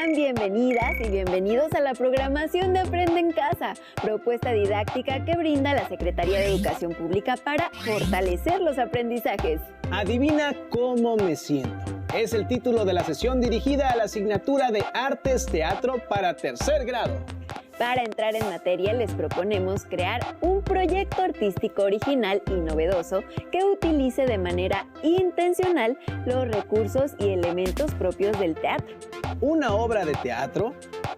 Sean bienvenidas y bienvenidos a la programación de Aprende en Casa, propuesta didáctica que brinda la Secretaría de Educación Pública para fortalecer los aprendizajes. Adivina cómo me siento. Es el título de la sesión dirigida a la asignatura de Artes Teatro para tercer grado. Para entrar en materia, les proponemos crear un proyecto artístico original y novedoso que utilice de manera intencional los recursos y elementos propios del teatro. Una obra de teatro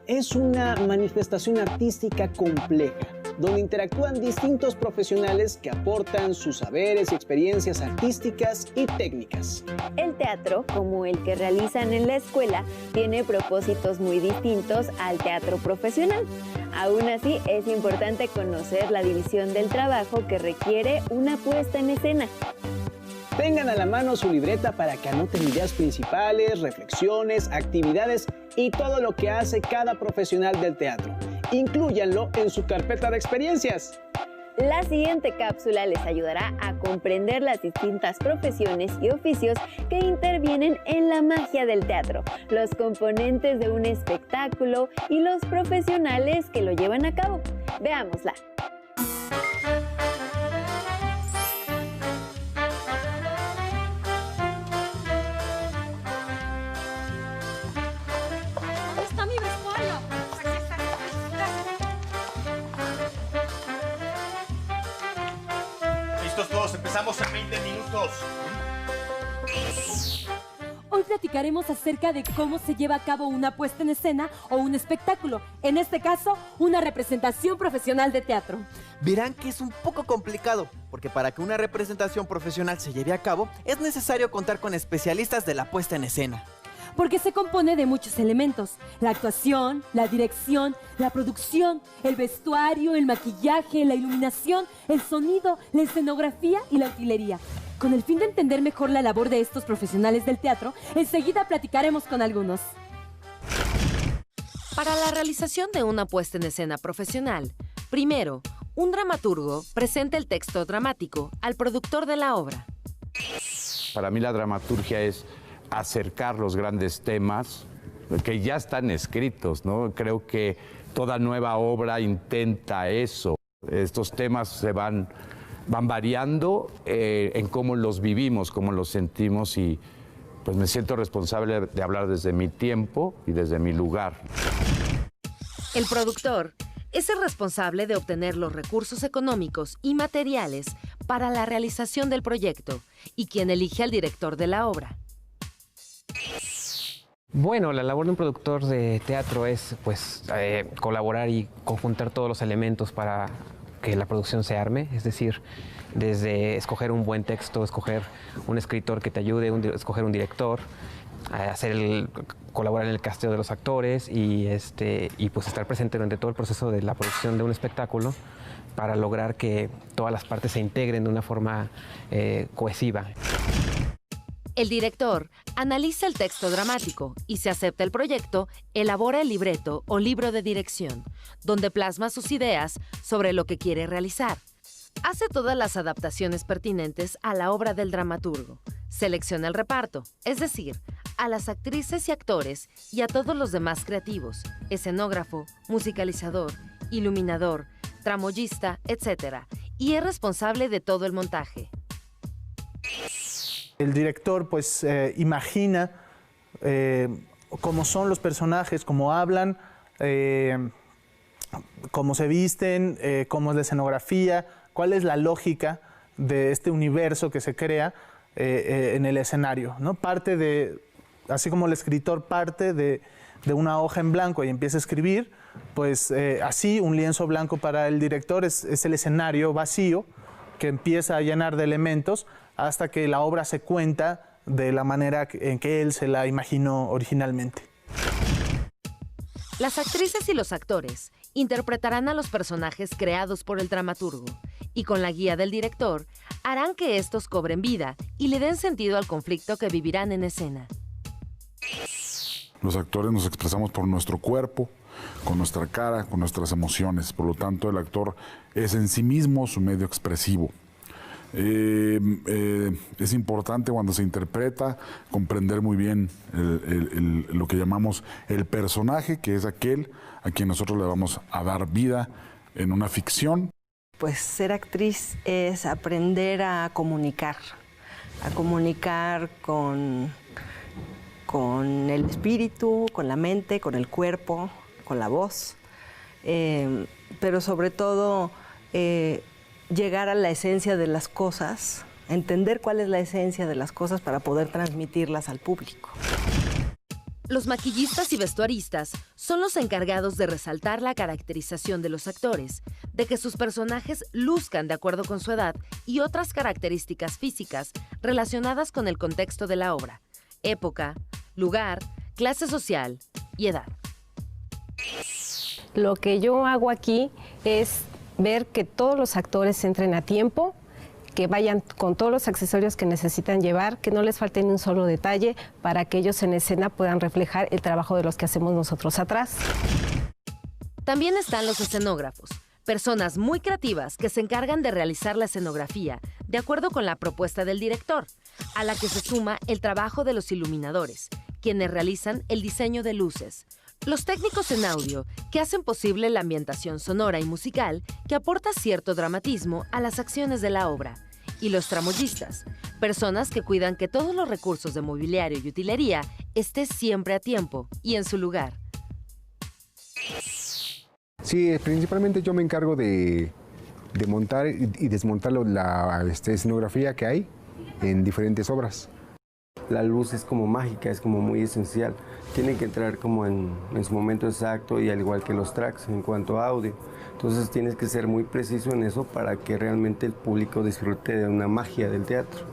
es una manifestación artística compleja, donde interactúan distintos profesionales que aportan sus saberes y experiencias artísticas y técnicas. El teatro, como el que realizan en la escuela, tiene propósitos muy distintos al teatro profesional. Aún así, es importante conocer la división del trabajo que requiere una puesta en escena. Tengan a la mano su libreta para que anoten ideas principales, reflexiones, actividades y todo lo que hace cada profesional del teatro. Inclúyanlo en su carpeta de experiencias. La siguiente cápsula les ayudará a comprender las distintas profesiones y oficios que intervienen en la magia del teatro, los componentes de un espectáculo y los profesionales que lo llevan a cabo. Veámosla. Todos empezamos en 20 minutos. Hoy platicaremos acerca de cómo se lleva a cabo una puesta en escena o un espectáculo. En este caso, una representación profesional de teatro. Verán que es un poco complicado, porque para que una representación profesional se lleve a cabo, es necesario contar con especialistas de la puesta en escena. Porque se compone de muchos elementos: la actuación, la dirección, la producción, el vestuario, el maquillaje, la iluminación, el sonido, la escenografía y la utilería. Con el fin de entender mejor la labor de estos profesionales del teatro, enseguida platicaremos con algunos. Para la realización de una puesta en escena profesional, primero, un dramaturgo presenta el texto dramático al productor de la obra. Para mí la dramaturgia es acercar los grandes temas que ya están escritos, ¿no? Creo que toda nueva obra intenta eso. Estos temas se van variando en cómo los vivimos, cómo los sentimos, y pues me siento responsable de hablar desde mi tiempo y desde mi lugar. El productor es el responsable de obtener los recursos económicos y materiales para la realización del proyecto y quien elige al director de la obra. Bueno, la labor de un productor de teatro es colaborar y conjuntar todos los elementos para que la producción se arme, es decir, desde escoger un buen texto, escoger un escritor que te ayude, escoger un director, colaborar en el casteo de los actores y pues estar presente durante todo el proceso de la producción de un espectáculo para lograr que todas las partes se integren de una forma cohesiva. El director analiza el texto dramático y, si acepta el proyecto, elabora el libreto o libro de dirección, donde plasma sus ideas sobre lo que quiere realizar. Hace todas las adaptaciones pertinentes a la obra del dramaturgo. Selecciona el reparto, es decir, a las actrices y actores y a todos los demás creativos, escenógrafo, musicalizador, iluminador, tramoyista, etc. Y es responsable de todo el montaje. El director imagina cómo son los personajes, cómo hablan, cómo se visten, cómo es la escenografía, cuál es la lógica de este universo que se crea en el escenario, ¿no? Así como el escritor parte de una hoja en blanco y empieza a escribir, pues así un lienzo blanco para el director es el escenario vacío que empieza a llenar de elementos hasta que la obra se cuenta de la manera en que él se la imaginó originalmente. Las actrices y los actores interpretarán a los personajes creados por el dramaturgo y, con la guía del director, harán que estos cobren vida y le den sentido al conflicto que vivirán en escena. Los actores nos expresamos por nuestro cuerpo, con nuestra cara, con nuestras emociones. Por lo tanto, el actor es en sí mismo su medio expresivo. Es importante cuando se interpreta comprender muy bien lo que llamamos el personaje, que es aquel a quien nosotros le vamos a dar vida en una ficción. Pues ser actriz es aprender a comunicar con el espíritu, con la mente, con el cuerpo, con la voz, pero sobre todo llegar a la esencia de las cosas, entender cuál es la esencia de las cosas para poder transmitirlas al público. Los maquillistas y vestuaristas son los encargados de resaltar la caracterización de los actores, de que sus personajes luzcan de acuerdo con su edad y otras características físicas relacionadas con el contexto de la obra, época, lugar, clase social y edad. Lo que yo hago aquí es ver que todos los actores entren a tiempo, que vayan con todos los accesorios que necesitan llevar, que no les falte ni un solo detalle para que ellos en escena puedan reflejar el trabajo de los que hacemos nosotros atrás. También están los escenógrafos, personas muy creativas que se encargan de realizar la escenografía de acuerdo con la propuesta del director, a la que se suma el trabajo de los iluminadores, quienes realizan el diseño de luces. Los técnicos en audio, que hacen posible la ambientación sonora y musical que aporta cierto dramatismo a las acciones de la obra. Y los tramoyistas, personas que cuidan que todos los recursos de mobiliario y utilería esté siempre a tiempo y en su lugar. Sí, principalmente yo me encargo de montar y desmontar la escenografía que hay en diferentes obras. La luz es como mágica, es como muy esencial. Tiene que entrar como en su momento exacto y al igual que los tracks en cuanto a audio. Entonces tienes que ser muy preciso en eso para que realmente el público disfrute de una magia del teatro.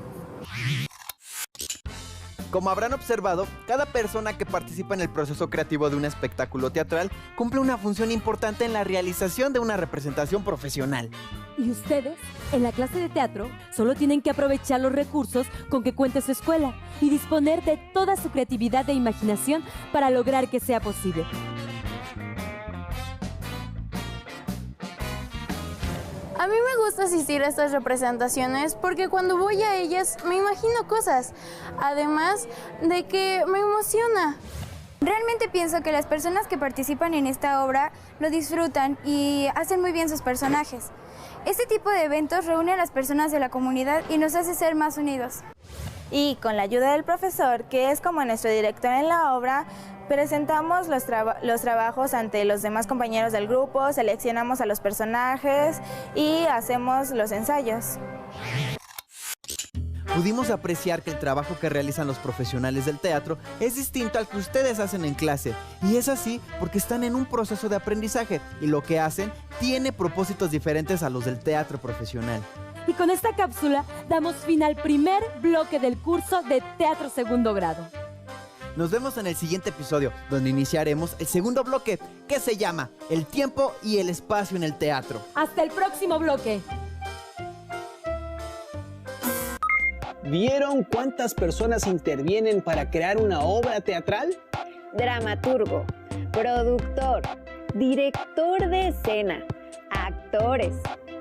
Como habrán observado, cada persona que participa en el proceso creativo de un espectáculo teatral cumple una función importante en la realización de una representación profesional. Y ustedes, en la clase de teatro, solo tienen que aprovechar los recursos con que cuente su escuela y disponer de toda su creatividad e imaginación para lograr que sea posible. A mí me gusta asistir a estas representaciones porque cuando voy a ellas me imagino cosas, además de que me emociona. Realmente pienso que las personas que participan en esta obra lo disfrutan y hacen muy bien sus personajes. Este tipo de eventos reúne a las personas de la comunidad y nos hace ser más unidos. Y con la ayuda del profesor, que es como nuestro director en la obra, presentamos los trabajos ante los demás compañeros del grupo, seleccionamos a los personajes y hacemos los ensayos. Pudimos apreciar que el trabajo que realizan los profesionales del teatro es distinto al que ustedes hacen en clase. Y es así porque están en un proceso de aprendizaje y lo que hacen tiene propósitos diferentes a los del teatro profesional. Y con esta cápsula damos fin al primer bloque del curso de Teatro Segundo Grado. Nos vemos en el siguiente episodio, donde iniciaremos el segundo bloque, que se llama El tiempo y el espacio en el teatro. ¡Hasta el próximo bloque! ¿Vieron cuántas personas intervienen para crear una obra teatral? Dramaturgo, productor, director de escena, actores,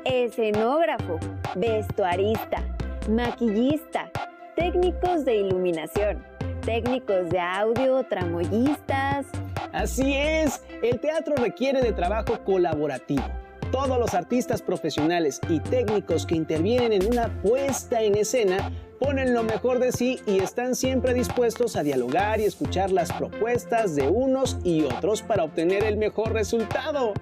escenógrafo, vestuarista, maquillista, técnicos de iluminación, técnicos de audio, tramoyistas. Así es, el teatro requiere de trabajo colaborativo. Todos los artistas profesionales y técnicos que intervienen en una puesta en escena ponen lo mejor de sí y están siempre dispuestos a dialogar y escuchar las propuestas de unos y otros para obtener el mejor resultado.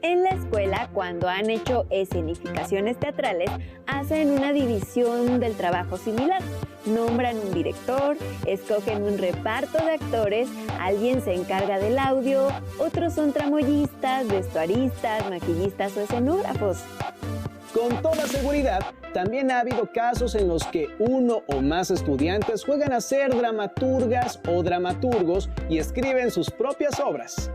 En la escuela, cuando han hecho escenificaciones teatrales, hacen una división del trabajo similar. Nombran un director, escogen un reparto de actores, alguien se encarga del audio, otros son tramoyistas, vestuaristas, maquillistas o escenógrafos. Con toda seguridad, también ha habido casos en los que uno o más estudiantes juegan a ser dramaturgas o dramaturgos y escriben sus propias obras.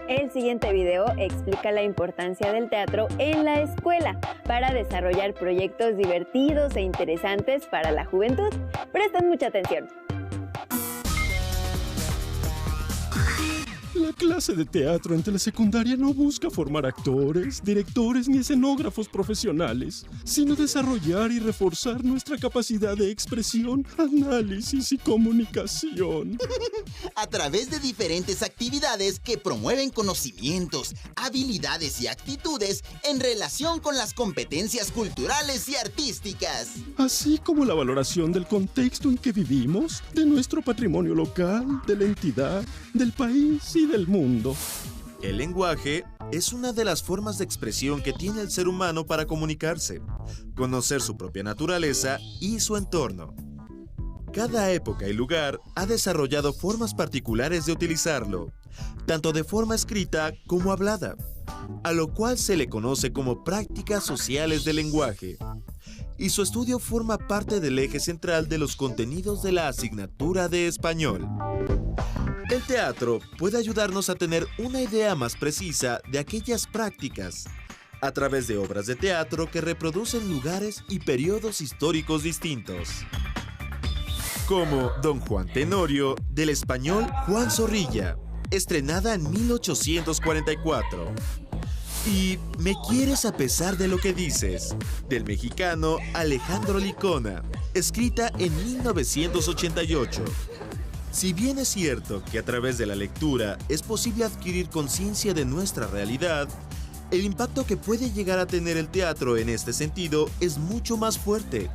El siguiente video explica la importancia del teatro en la escuela para desarrollar proyectos divertidos e interesantes para la juventud. Presten mucha atención. La clase de teatro en telesecundaria no busca formar actores, directores ni escenógrafos profesionales, sino desarrollar y reforzar nuestra capacidad de expresión, análisis y comunicación. A través de diferentes actividades que promueven conocimientos, habilidades y actitudes en relación con las competencias culturales y artísticas. Así como la valoración del contexto en que vivimos, de nuestro patrimonio local, de la entidad, del país y del mundo. El lenguaje es una de las formas de expresión que tiene el ser humano para comunicarse, conocer su propia naturaleza y su entorno. Cada época y lugar ha desarrollado formas particulares de utilizarlo, tanto de forma escrita como hablada, a lo cual se le conoce como prácticas sociales del lenguaje, y su estudio forma parte del eje central de los contenidos de la asignatura de español. El teatro puede ayudarnos a tener una idea más precisa de aquellas prácticas, a través de obras de teatro que reproducen lugares y periodos históricos distintos, como Don Juan Tenorio, del español Juan Zorrilla, estrenada en 1844. Y Me quieres a pesar de lo que dices, del mexicano Alejandro Licona, escrita en 1988. Si bien es cierto que a través de la lectura es posible adquirir conciencia de nuestra realidad, el impacto que puede llegar a tener el teatro en este sentido es mucho más fuerte,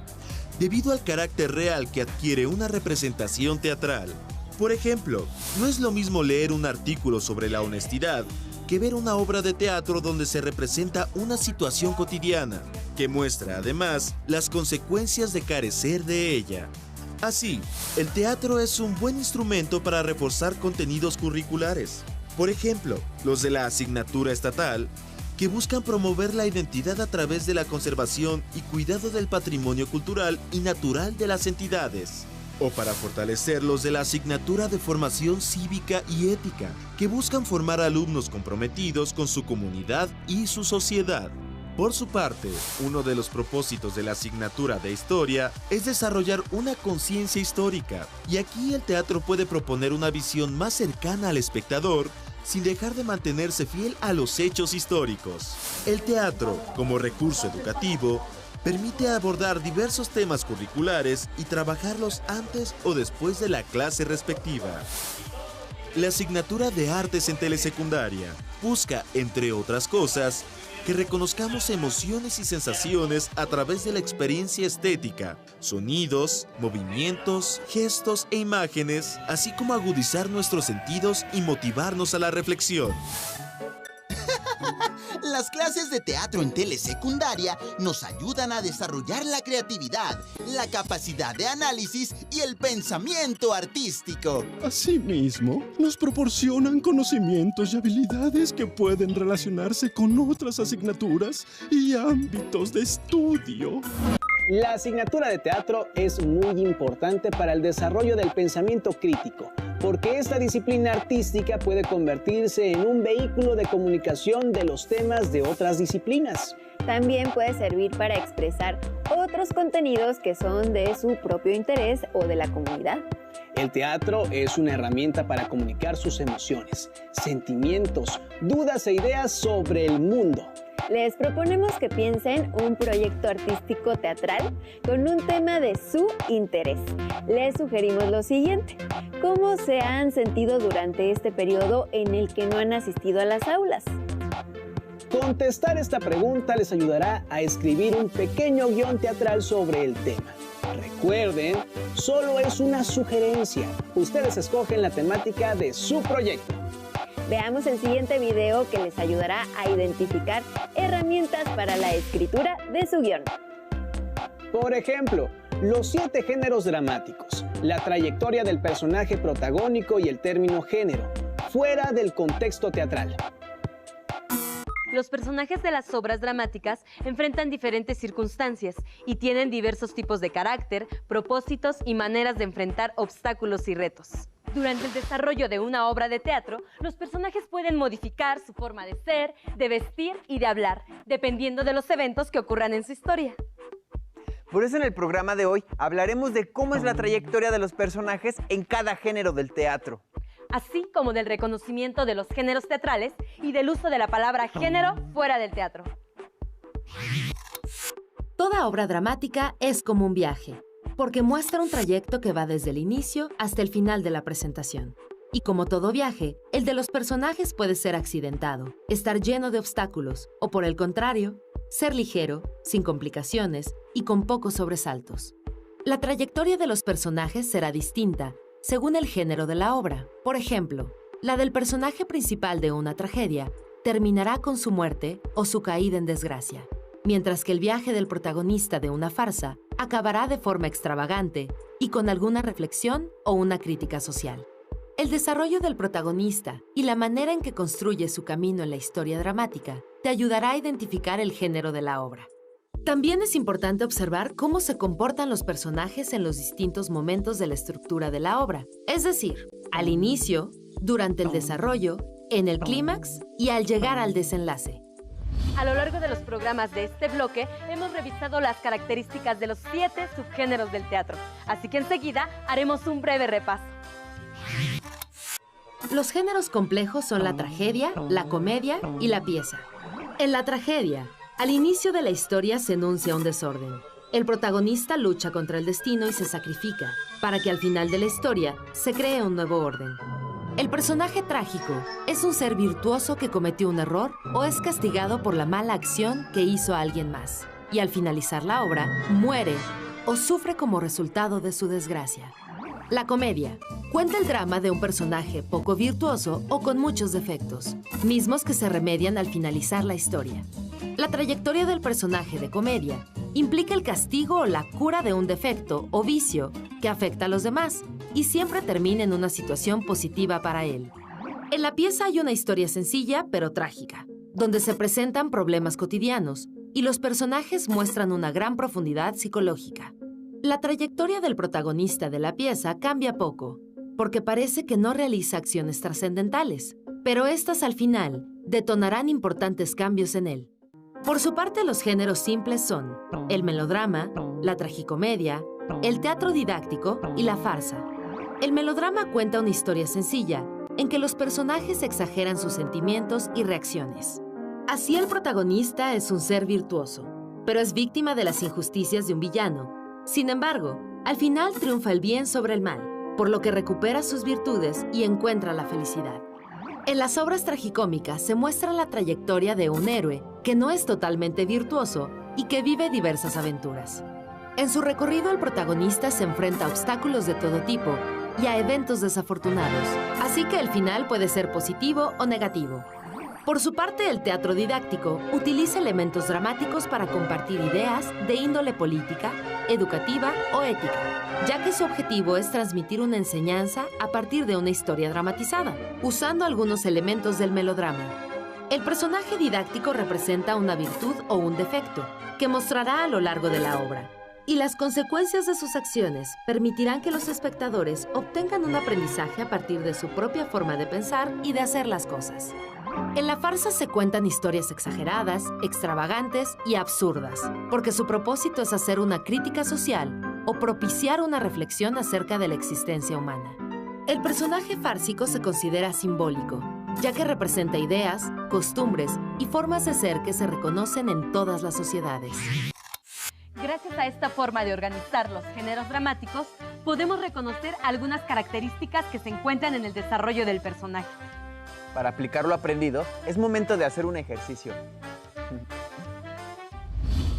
debido al carácter real que adquiere una representación teatral. Por ejemplo, no es lo mismo leer un artículo sobre la honestidad que ver una obra de teatro donde se representa una situación cotidiana, que muestra además las consecuencias de carecer de ella. Así, el teatro es un buen instrumento para reforzar contenidos curriculares. Por ejemplo, los de la asignatura estatal, que buscan promover la identidad a través de la conservación y cuidado del patrimonio cultural y natural de las entidades. O para fortalecer los de la asignatura de formación cívica y ética, que buscan formar alumnos comprometidos con su comunidad y su sociedad. Por su parte, uno de los propósitos de la asignatura de Historia es desarrollar una conciencia histórica, y aquí el teatro puede proponer una visión más cercana al espectador, sin dejar de mantenerse fiel a los hechos históricos. El teatro, como recurso educativo, permite abordar diversos temas curriculares y trabajarlos antes o después de la clase respectiva. La asignatura de Artes en telesecundaria busca, entre otras cosas, que reconozcamos emociones y sensaciones a través de la experiencia estética, sonidos, movimientos, gestos e imágenes, así como agudizar nuestros sentidos y motivarnos a la reflexión. Las clases de teatro en telesecundaria nos ayudan a desarrollar la creatividad, la capacidad de análisis y el pensamiento artístico. Asimismo, nos proporcionan conocimientos y habilidades que pueden relacionarse con otras asignaturas y ámbitos de estudio. La asignatura de teatro es muy importante para el desarrollo del pensamiento crítico, porque esta disciplina artística puede convertirse en un vehículo de comunicación de los temas de otras disciplinas. También puede servir para expresar otros contenidos que son de su propio interés o de la comunidad. El teatro es una herramienta para comunicar sus emociones, sentimientos, dudas e ideas sobre el mundo. Les proponemos que piensen un proyecto artístico teatral con un tema de su interés. Les sugerimos lo siguiente: ¿cómo se han sentido durante este periodo en el que no han asistido a las aulas? Contestar esta pregunta les ayudará a escribir un pequeño guión teatral sobre el tema. Recuerden, solo es una sugerencia. Ustedes escogen la temática de su proyecto. Veamos el siguiente video que les ayudará a identificar herramientas para la escritura de su guión. Por ejemplo, los 7 géneros dramáticos, la trayectoria del personaje protagónico y el término género, fuera del contexto teatral. Los personajes de las obras dramáticas enfrentan diferentes circunstancias y tienen diversos tipos de carácter, propósitos y maneras de enfrentar obstáculos y retos. Durante el desarrollo de una obra de teatro, los personajes pueden modificar su forma de ser, de vestir y de hablar, dependiendo de los eventos que ocurran en su historia. Por eso en el programa de hoy hablaremos de cómo es la trayectoria de los personajes en cada género del teatro. así como del reconocimiento de los géneros teatrales y del uso de la palabra género fuera del teatro. Toda obra dramática es como un viaje, porque muestra un trayecto que va desde el inicio hasta el final de la presentación. Y como todo viaje, el de los personajes puede ser accidentado, estar lleno de obstáculos, o por el contrario, ser ligero, sin complicaciones y con pocos sobresaltos. La trayectoria de los personajes será distinta según el género de la obra. Por ejemplo, la del personaje principal de una tragedia terminará con su muerte o su caída en desgracia, mientras que el viaje del protagonista de una farsa acabará de forma extravagante y con alguna reflexión o una crítica social. El desarrollo del protagonista y la manera en que construye su camino en la historia dramática te ayudará a identificar el género de la obra. También es importante observar cómo se comportan los personajes en los distintos momentos de la estructura de la obra, es decir, al inicio, durante el desarrollo, en el clímax y al llegar al desenlace. A lo largo de los programas de este bloque, hemos revisado las características de los 7 subgéneros del teatro, así que enseguida haremos un breve repaso. Los géneros complejos son la tragedia, la comedia y la pieza. En la tragedia, al inicio de la historia se enuncia un desorden. El protagonista lucha contra el destino y se sacrifica, para que al final de la historia se cree un nuevo orden. El personaje trágico es un ser virtuoso que cometió un error o es castigado por la mala acción que hizo a alguien más, y al finalizar la obra, muere o sufre como resultado de su desgracia. La comedia cuenta el drama de un personaje poco virtuoso o con muchos defectos, mismos que se remedian al finalizar la historia. La trayectoria del personaje de comedia implica el castigo o la cura de un defecto o vicio que afecta a los demás y siempre termina en una situación positiva para él. En la pieza hay una historia sencilla pero trágica, donde se presentan problemas cotidianos y los personajes muestran una gran profundidad psicológica. La trayectoria del protagonista de la pieza cambia poco, porque parece que no realiza acciones trascendentales, pero estas al final detonarán importantes cambios en él. Por su parte, los géneros simples son el melodrama, la tragicomedia, el teatro didáctico y la farsa. El melodrama cuenta una historia sencilla, en que los personajes exageran sus sentimientos y reacciones. Así el protagonista es un ser virtuoso, pero es víctima de las injusticias de un villano. Sin embargo, al final triunfa el bien sobre el mal, por lo que recupera sus virtudes y encuentra la felicidad. En las obras tragicómicas se muestra la trayectoria de un héroe que no es totalmente virtuoso y que vive diversas aventuras. En su recorrido, el protagonista se enfrenta a obstáculos de todo tipo y a eventos desafortunados, así que el final puede ser positivo o negativo. Por su parte, el teatro didáctico utiliza elementos dramáticos para compartir ideas de índole política, educativa o ética, ya que su objetivo es transmitir una enseñanza a partir de una historia dramatizada, usando algunos elementos del melodrama. El personaje didáctico representa una virtud o un defecto, que mostrará a lo largo de la obra, y las consecuencias de sus acciones permitirán que los espectadores obtengan un aprendizaje a partir de su propia forma de pensar y de hacer las cosas. En la farsa se cuentan historias exageradas, extravagantes y absurdas, porque su propósito es hacer una crítica social o propiciar una reflexión acerca de la existencia humana. El personaje fársico se considera simbólico, ya que representa ideas, costumbres y formas de ser que se reconocen en todas las sociedades. Gracias a esta forma de organizar los géneros dramáticos, podemos reconocer algunas características que se encuentran en el desarrollo del personaje. Para aplicar lo aprendido, es momento de hacer un ejercicio.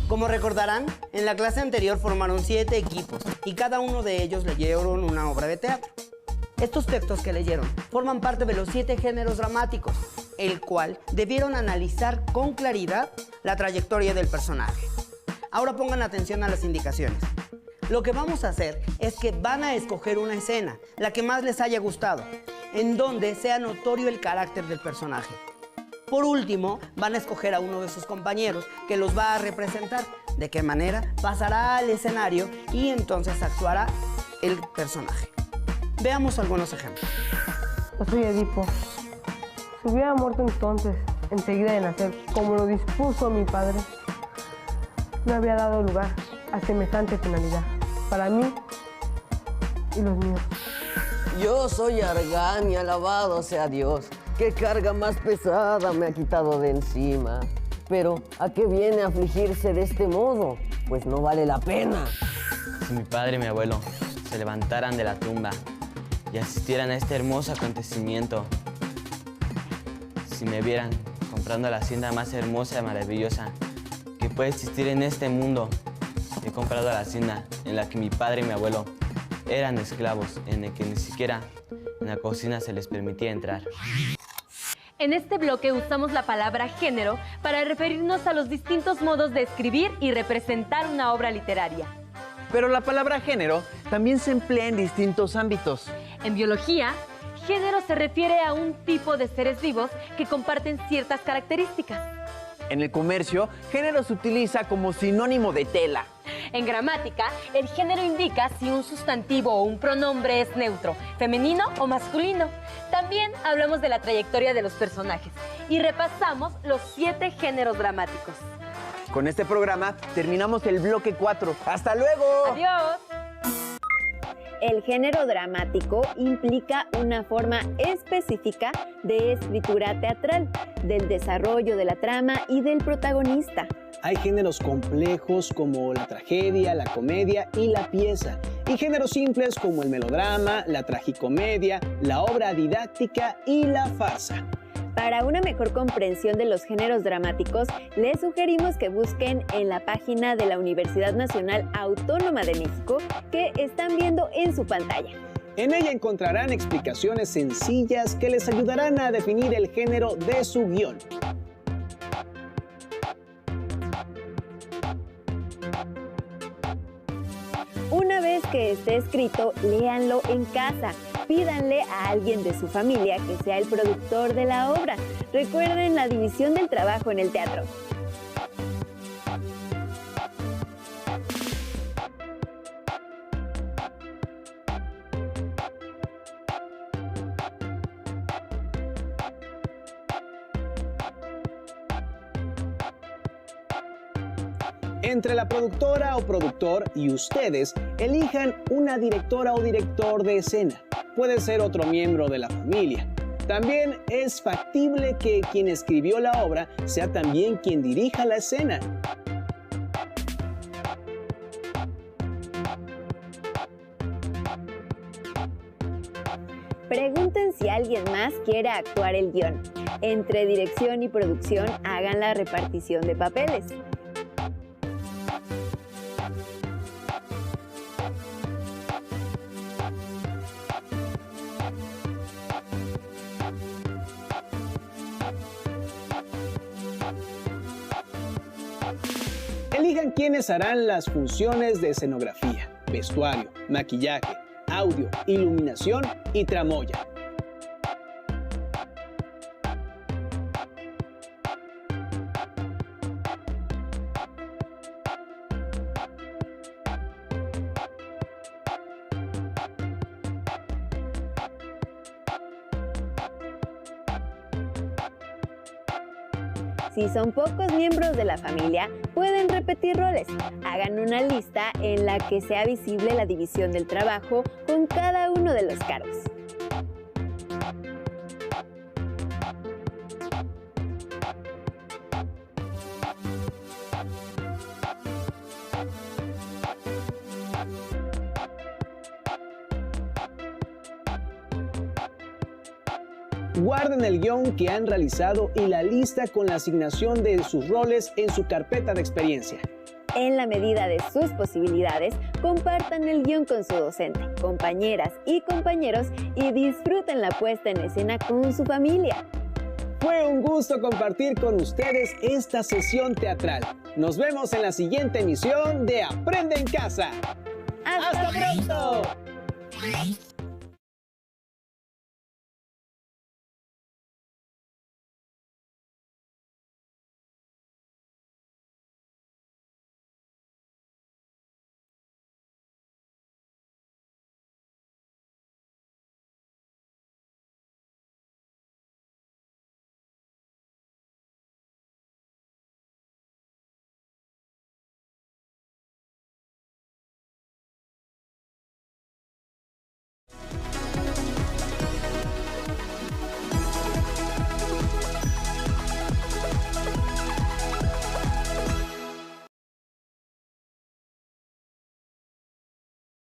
Como recordarán, en la clase anterior formaron 7 equipos y cada uno de ellos leyeron una obra de teatro. Estos textos que leyeron forman parte de los 7 géneros dramáticos, el cual debieron analizar con claridad la trayectoria del personaje. Ahora pongan atención a las indicaciones. Lo que vamos a hacer es que van a escoger una escena, la que más les haya gustado, en donde sea notorio el carácter del personaje. Por último, van a escoger a uno de sus compañeros que los va a representar. ¿De qué manera? Pasará al escenario y entonces actuará el personaje. Veamos algunos ejemplos. Yo soy Edipo. Si hubiera muerto entonces, enseguida de nacer, como lo dispuso mi padre, no habría dado lugar a semejante finalidad para mí y los míos. Yo soy Argan y alabado sea Dios. Qué carga más pesada me ha quitado de encima. Pero, ¿a qué viene a afligirse de este modo? Pues no vale la pena. Si mi padre y mi abuelo se levantaran de la tumba y asistieran a este hermoso acontecimiento, si me vieran comprando la hacienda más hermosa y maravillosa que puede existir en este mundo, he comprado la hacienda en la que mi padre y mi abuelo eran esclavos, en el que ni siquiera en la cocina se les permitía entrar. En este bloque usamos la palabra género para referirnos a los distintos modos de escribir y representar una obra literaria. Pero la palabra género también se emplea en distintos ámbitos. En biología, género se refiere a un tipo de seres vivos que comparten ciertas características. En el comercio, género se utiliza como sinónimo de tela. En gramática, el género indica si un sustantivo o un pronombre es neutro, femenino o masculino. También hablamos de la trayectoria de los personajes y repasamos los 7 géneros dramáticos. Con este programa terminamos el bloque 4. ¡Hasta luego! ¡Adiós! El género dramático implica una forma específica de escritura teatral, del desarrollo de la trama y del protagonista. Hay géneros complejos como la tragedia, la comedia y la pieza, y géneros simples como el melodrama, la tragicomedia, la obra didáctica y la farsa. Para una mejor comprensión de los géneros dramáticos, les sugerimos que busquen en la página de la Universidad Nacional Autónoma de México que están viendo en su pantalla. En ella encontrarán explicaciones sencillas que les ayudarán a definir el género de su guión. Una vez que esté escrito, léanlo en casa. Pídanle a alguien de su familia que sea el productor de la obra. Recuerden la división del trabajo en el teatro. Entre la productora o productor y ustedes, elijan una directora o director de escena. Puede ser otro miembro de la familia. También es factible que quien escribió la obra sea también quien dirija la escena. Pregunten si alguien más quiere actuar el guión. Entre dirección y producción, hagan la repartición de papeles. Elijan quiénes harán las funciones de escenografía, vestuario, maquillaje, audio, iluminación y tramoya. Si son pocos miembros de la familia, pueden repetir roles. Hagan una lista en la que sea visible la división del trabajo con cada uno de los cargos. Guarden el guión que han realizado y la lista con la asignación de sus roles en su carpeta de experiencia. En la medida de sus posibilidades, compartan el guión con su docente, compañeras y compañeros y disfruten la puesta en escena con su familia. Fue un gusto compartir con ustedes esta sesión teatral. Nos vemos en la siguiente emisión de Aprende en Casa. ¡Hasta pronto!